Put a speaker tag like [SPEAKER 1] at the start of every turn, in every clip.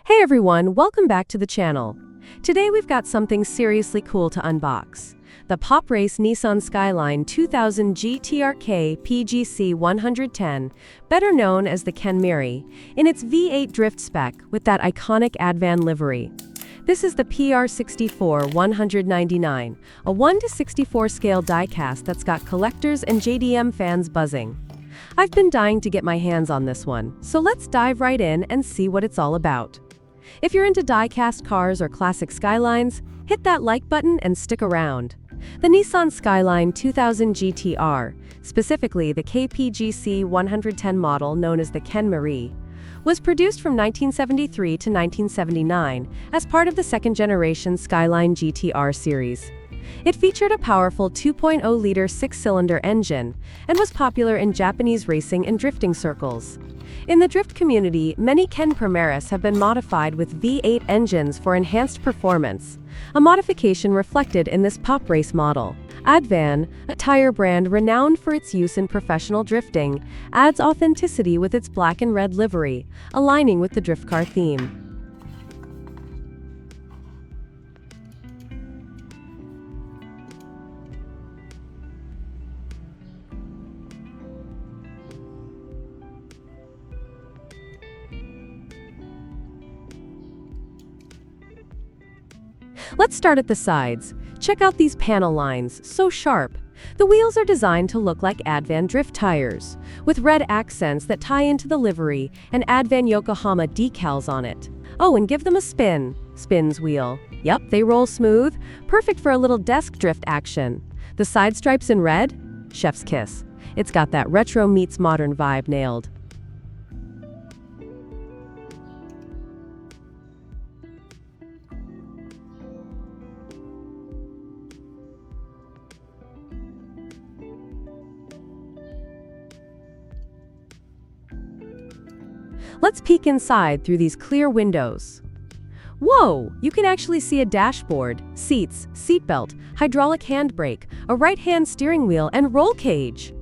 [SPEAKER 1] Hey everyone, welcome back to the channel. Today we've got something seriously cool to unbox. The Pop Race Nissan Skyline 2000GT-R KPGC110, better known as the Kenmeri, in its V8 drift spec with that iconic ADVAN livery. This is the PR64-199, a 1:64 scale diecast that's got collectors and JDM fans buzzing. I've been dying to get my hands on this one, so let's dive right in and see what it's all about. If you're into die-cast cars or classic Skylines, hit that like button and stick around. The Nissan Skyline 2000GT-R, specifically the KPGC110 model known as the Kenmeri, was produced from 1973 to 1979 as part of the second-generation Skyline GT-R series. It featured a powerful 2.0-liter six-cylinder engine and was popular in Japanese racing and drifting circles. In the drift community, many Kenmeris have been modified with V8 engines for enhanced performance, a modification reflected in this Pop Race model. ADVAN, a tire brand renowned for its use in professional drifting, adds authenticity with its black and red livery, aligning with the drift car theme. Let's start at the sides. Check out these panel lines, so sharp. The wheels are designed to look like ADVAN drift tires, with red accents that tie into the livery and ADVAN Yokohama decals on it. Oh, and give them a spin. Spins wheel. Yep, they roll smooth, perfect for a little desk drift action. The side stripes in red? Chef's kiss. It's got that retro meets modern vibe nailed. Let's peek inside through these clear windows. Whoa! You can actually see a dashboard, seats, seatbelt, hydraulic handbrake, a right-hand steering wheel, and roll cage.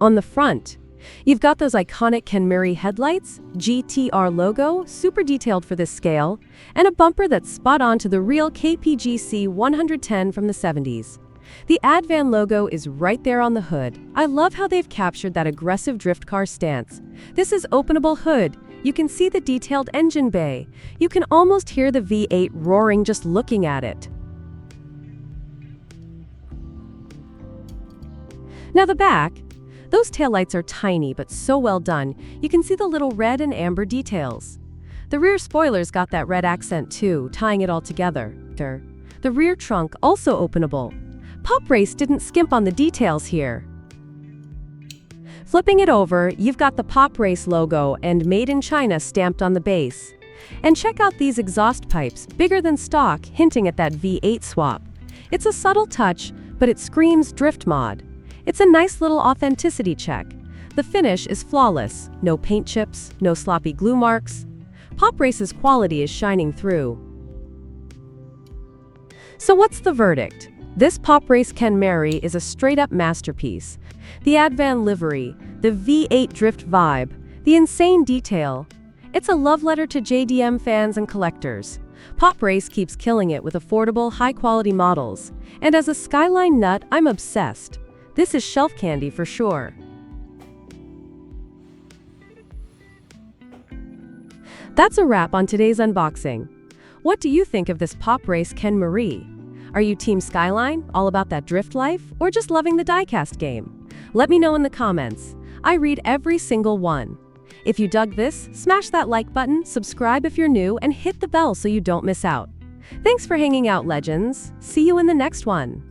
[SPEAKER 1] On the front, you've got those iconic Kenmeri headlights, GTR logo, super detailed for this scale, and a bumper that's spot on to the real KPGC 110 from the 70s. The ADVAN logo is right there on the hood. I love how they've captured that aggressive drift car stance. This is openable hood. You can see the detailed engine bay. You can almost hear the V8 roaring just looking at it. Now the back. Those taillights are tiny but so well done, you can see the little red and amber details. The rear spoiler's got that red accent too, tying it all together. The rear trunk also openable. Pop Race didn't skimp on the details here. Flipping it over, you've got the Pop Race logo and Made in China stamped on the base. And check out these exhaust pipes, bigger than stock, hinting at that V8 swap. It's a subtle touch, but it screams drift mod. It's a nice little authenticity check. The finish is flawless. No paint chips, no sloppy glue marks. Pop Race's quality is shining through. So what's the verdict? This Pop Race Kenmeri is a straight-up masterpiece. The ADVAN livery, the V8 drift vibe, the insane detail. It's a love letter to JDM fans and collectors. Pop Race keeps killing it with affordable, high-quality models. And as a Skyline nut, I'm obsessed. This is shelf candy for sure. That's a wrap on today's unboxing. What do you think of this Pop Race Kenmeri? Are you Team Skyline, all about that drift life, or just loving the diecast game? Let me know in the comments. I read every single one. If you dug this, smash that like button, subscribe if you're new, and hit the bell so you don't miss out. Thanks for hanging out, legends. See you in the next one.